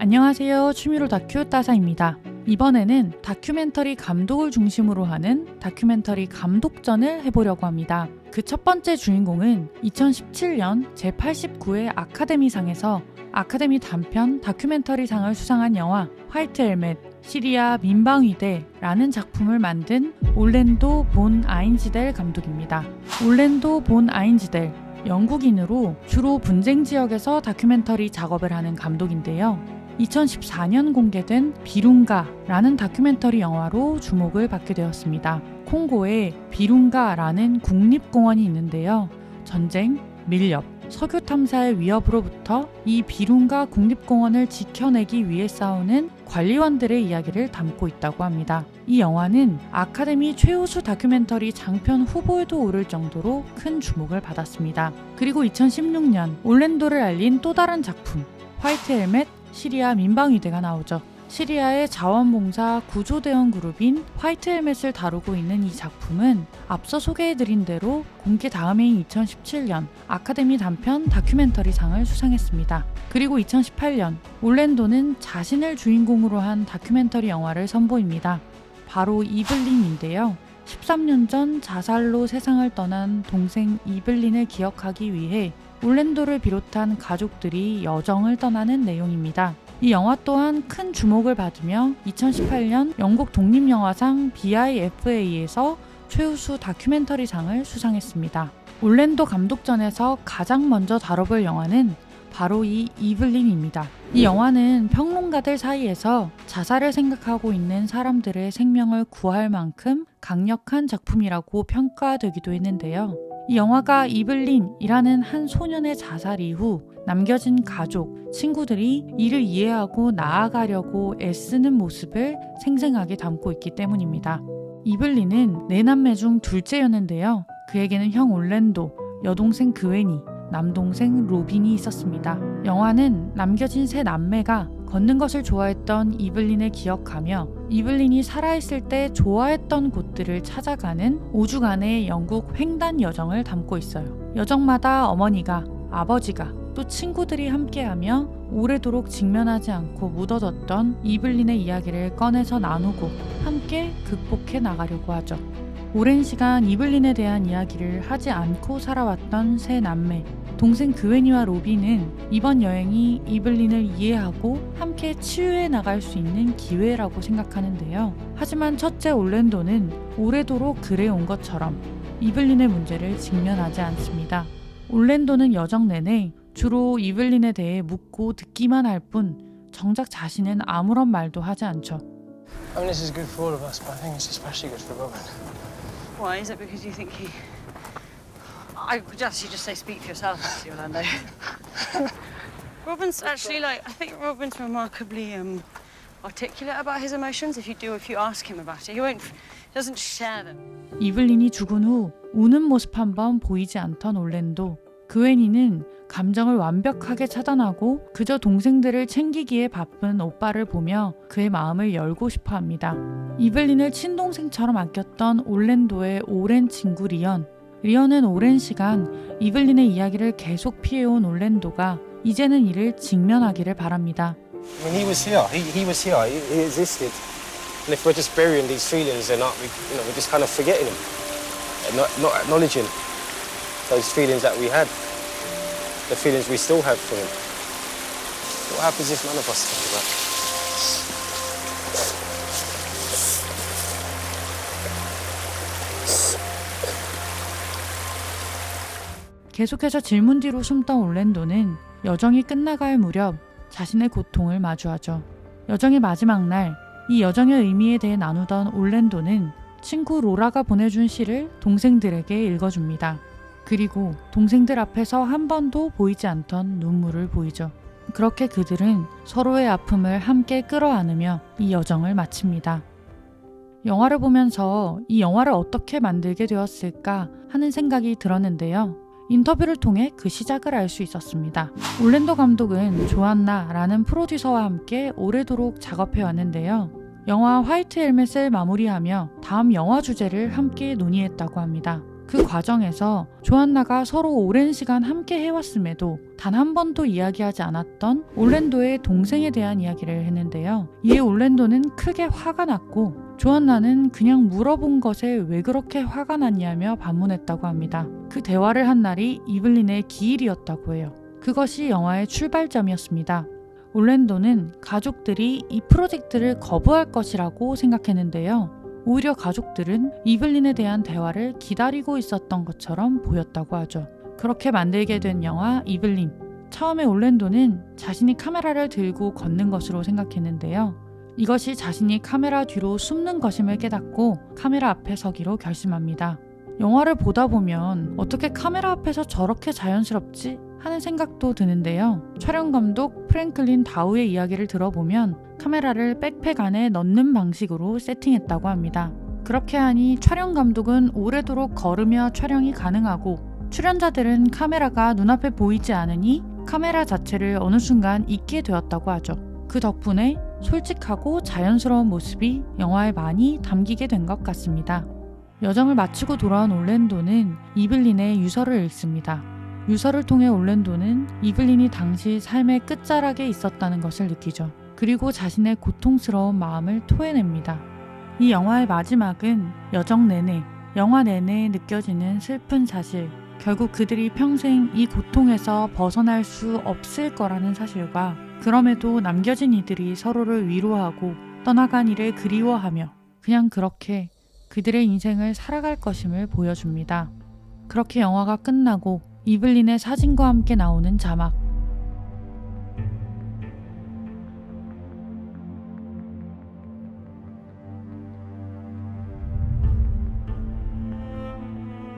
안녕하세요. 취미로 다큐 따사입니다. 이번에는 다큐멘터리 감독을 중심으로 하는 다큐멘터리 감독전을 해보려고 합니다. 그 첫 번째 주인공은 2017년 제89회 아카데미상에서 아카데미 단편 다큐멘터리상을 수상한 영화 화이트 헬멧, 시리아 민방위대라는 작품을 만든 올랜도 본 아인즈델 감독입니다. 올랜도 본 아인즈델, 영국인으로 주로 분쟁 지역에서 다큐멘터리 작업을 하는 감독인데요. 2014년 공개된 비룽가라는 다큐멘터리 영화로 주목을 받게 되었습니다. 콩고에 비룽가라는 국립공원이 있는데요. 전쟁, 밀렵, 석유 탐사의 위협으로부터 이 비룽가 국립공원을 지켜내기 위해 싸우는 관리원들의 이야기를 담고 있다고 합니다. 이 영화는 아카데미 최우수 다큐멘터리 장편 후보에도 오를 정도로 큰 주목을 받았습니다. 그리고 2016년 올랜도를 알린 또 다른 작품 화이트 헬멧, 시리아 민방위대가 나오죠. 시리아의 자원봉사 구조대원 그룹인 화이트 헬멧을 다루고 있는 이 작품은 앞서 소개해드린 대로 공개 다음해인 2017년 아카데미 단편 다큐멘터리상을 수상했습니다. 그리고 2018년 올랜도는 자신을 주인공으로 한 다큐멘터리 영화를 선보입니다. 바로 이블린인데요. 13년 전 자살로 세상을 떠난 동생 이블린을 기억하기 위해 올랜도를 비롯한 가족들이 여정을 떠나는 내용입니다. 이 영화 또한 큰 주목을 받으며 2018년 영국 독립영화상 BIFA에서 최우수 다큐멘터리상을 수상했습니다. 올랜도 감독전에서 가장 먼저 다뤄볼 영화는 바로 이 이블린입니다. 이 영화는 평론가들 사이에서 자살을 생각하고 있는 사람들의 생명을 구할 만큼 강력한 작품이라고 평가되기도 했는데요. 이 영화가 이블린이라는 한 소년의 자살 이후 남겨진 가족, 친구들이 이를 이해하고 나아가려고 애쓰는 모습을 생생하게 담고 있기 때문입니다. 이블린은 네 남매 중 둘째였는데요. 그에게는 형 올랜도, 여동생 그웬이, 남동생 로빈이 있었습니다. 영화는 남겨진 세 남매가 걷는 것을 좋아했던 이블린을 기억하며 이블린이 살아있을 때 좋아했던 곳들을 찾아가는 5주간의 영국 횡단 여정을 담고 있어요. 여정마다 어머니가, 아버지가, 또 친구들이 함께하며 오래도록 직면하지 않고 묻어뒀던 이블린의 이야기를 꺼내서 나누고 함께 극복해 나가려고 하죠. 오랜 시간 이블린에 대한 이야기를 하지 않고 살아왔던 세 남매, 동생 그웬이와 로빈은 이번 여행이 이블린을 이해하고 함께 치유해 나갈 수 있는 기회라고 생각하는데요. 하지만 첫째 올랜도는 오래도록 그래온 것처럼 이블린의 문제를 직면하지 않습니다. 올랜도는 여정 내내 주로 이블린에 대해 묻고 듣기만 할 뿐 정작 자신은 아무런 말도 하지 않죠. I mean, this is good for all of us, but I think it's especially good for Robin. Why is it? Because you think he? I would actually just say speak for yourself, actually, Orlando. Robin's actually I think Robin's remarkably articulate about his emotions. If you ask him about it, he doesn't share them. 이블린이 죽은 후 우는 모습 한번 보이지 않던 올랜도. 그웬이는 감정을 완벽하게 차단하고 그저 동생들을 챙기기에 바쁜 오빠를 보며 그의 마음을 열고 싶어 합니다. 이블린을 친동생처럼 아꼈던 올랜도의 오랜 친구 리언은 오랜 시간 이블린의 이야기를 계속 피해온 올랜도가 이제는 이를 직면하기를 바랍니다. I mean, he was here. He was here. He existed. And if we're just burying these feelings, then we're just kind of forgetting him, and not acknowledging those feelings that we had, the feelings we still have for him. What happens if none of us think about it? 계속해서 질문 뒤로 숨던 올랜도는 여정이 끝나갈 무렵 자신의 고통을 마주하죠. 여정의 마지막 날, 이 여정의 의미에 대해 나누던 올랜도는 친구 로라가 보내준 시를 동생들에게 읽어줍니다. 그리고 동생들 앞에서 한 번도 보이지 않던 눈물을 보이죠. 그렇게 그들은 서로의 아픔을 함께 끌어안으며 이 여정을 마칩니다. 영화를 보면서 이 영화를 어떻게 만들게 되었을까 하는 생각이 들었는데요. 인터뷰를 통해 그 시작을 알 수 있었습니다. 올랜도 감독은 조안나라는 프로듀서와 함께 오래도록 작업해왔는데요. 영화 화이트 헬멧을 마무리하며 다음 영화 주제를 함께 논의했다고 합니다. 그 과정에서 조안나가 서로 오랜 시간 함께 해왔음에도 단 한 번도 이야기하지 않았던 올랜도의 동생에 대한 이야기를 했는데요. 이에 올랜도는 크게 화가 났고 조안나는 그냥 물어본 것에 왜 그렇게 화가 났냐며 반문했다고 합니다. 그 대화를 한 날이 이블린의 기일이었다고 해요. 그것이 영화의 출발점이었습니다. 올랜도는 가족들이 이 프로젝트를 거부할 것이라고 생각했는데요. 오히려 가족들은 이블린에 대한 대화를 기다리고 있었던 것처럼 보였다고 하죠. 그렇게 만들게 된 영화 이블린. 처음에 올랜도는 자신이 카메라를 들고 걷는 것으로 생각했는데요. 이것이 자신이 카메라 뒤로 숨는 것임을 깨닫고 카메라 앞에 서기로 결심합니다. 영화를 보다 보면 어떻게 카메라 앞에서 저렇게 자연스럽지? 하는 생각도 드는데요. 촬영 감독 프랭클린 다우의 이야기를 들어보면 카메라를 백팩 안에 넣는 방식으로 세팅했다고 합니다. 그렇게 하니 촬영 감독은 오래도록 걸으며 촬영이 가능하고 출연자들은 카메라가 눈앞에 보이지 않으니 카메라 자체를 어느 순간 잊게 되었다고 하죠. 그 덕분에 솔직하고 자연스러운 모습이 영화에 많이 담기게 된 것 같습니다. 여정을 마치고 돌아온 올랜도는 이블린의 유서를 읽습니다. 유서를 통해 올랜도는 이블린이 당시 삶의 끝자락에 있었다는 것을 느끼죠. 그리고 자신의 고통스러운 마음을 토해냅니다. 이 영화의 마지막은 영화 내내 느껴지는 슬픈 사실, 결국 그들이 평생 이 고통에서 벗어날 수 없을 거라는 사실과 그럼에도 남겨진 이들이 서로를 위로하고 떠나간 이를 그리워하며 그냥 그렇게 그들의 인생을 살아갈 것임을 보여줍니다. 그렇게 영화가 끝나고 이블린의 사진과 함께 나오는 자막.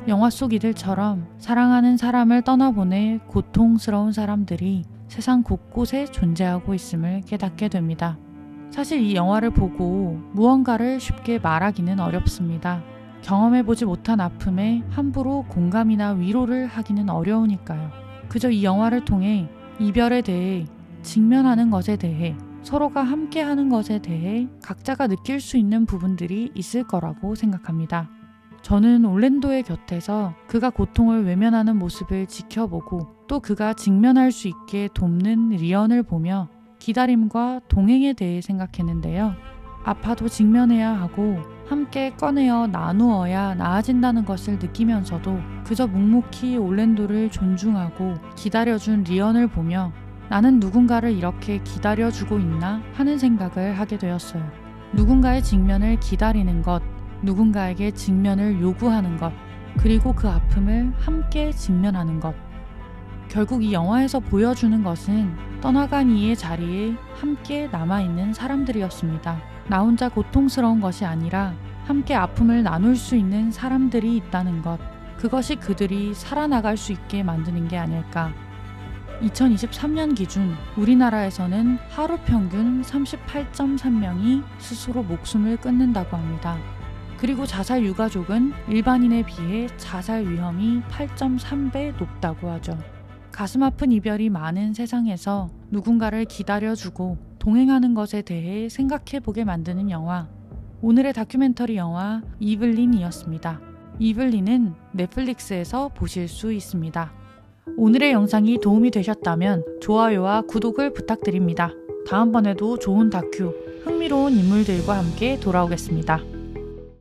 영화 속 이들처럼 사랑하는 사람을 떠나보내 고통스러운 사람들이 세상 곳곳에 존재하고 있음을 깨닫게 됩니다. 사실 이 영화를 보고 무언가를 쉽게 말하기는 어렵습니다. 경험해보지 못한 아픔에 함부로 공감이나 위로를 하기는 어려우니까요. 그저 이 영화를 통해 이별에 대해, 직면하는 것에 대해, 서로가 함께하는 것에 대해 각자가 느낄 수 있는 부분들이 있을 거라고 생각합니다. 저는 올랜도의 곁에서 그가 고통을 외면하는 모습을 지켜보고 또 그가 직면할 수 있게 돕는 리언을 보며 기다림과 동행에 대해 생각했는데요. 아파도 직면해야 하고 함께 꺼내어 나누어야 나아진다는 것을 느끼면서도 그저 묵묵히 올랜도를 존중하고 기다려준 리언을 보며 나는 누군가를 이렇게 기다려주고 있나 하는 생각을 하게 되었어요. 누군가의 직면을 기다리는 것, 누군가에게 직면을 요구하는 것, 그리고 그 아픔을 함께 직면하는 것. 결국 이 영화에서 보여주는 것은 떠나간 이의 자리에 함께 남아있는 사람들이었습니다. 나 혼자 고통스러운 것이 아니라 함께 아픔을 나눌 수 있는 사람들이 있다는 것. 그것이 그들이 살아나갈 수 있게 만드는 게 아닐까. 2023년 기준 우리나라에서는 하루 평균 38.3명이 스스로 목숨을 끊는다고 합니다. 그리고 자살 유가족은 일반인에 비해 자살 위험이 8.3배 높다고 하죠. 가슴 아픈 이별이 많은 세상에서 누군가를 기다려주고 동행하는 것에 대해 생각해보게 만드는 영화. 오늘의 다큐멘터리 영화 이블린이었습니다. 이블린은 넷플릭스에서 보실 수 있습니다. 오늘의 영상이 도움이 되셨다면 좋아요와 구독을 부탁드립니다. 다음번에도 좋은 다큐, 흥미로운 인물들과 함께 돌아오겠습니다.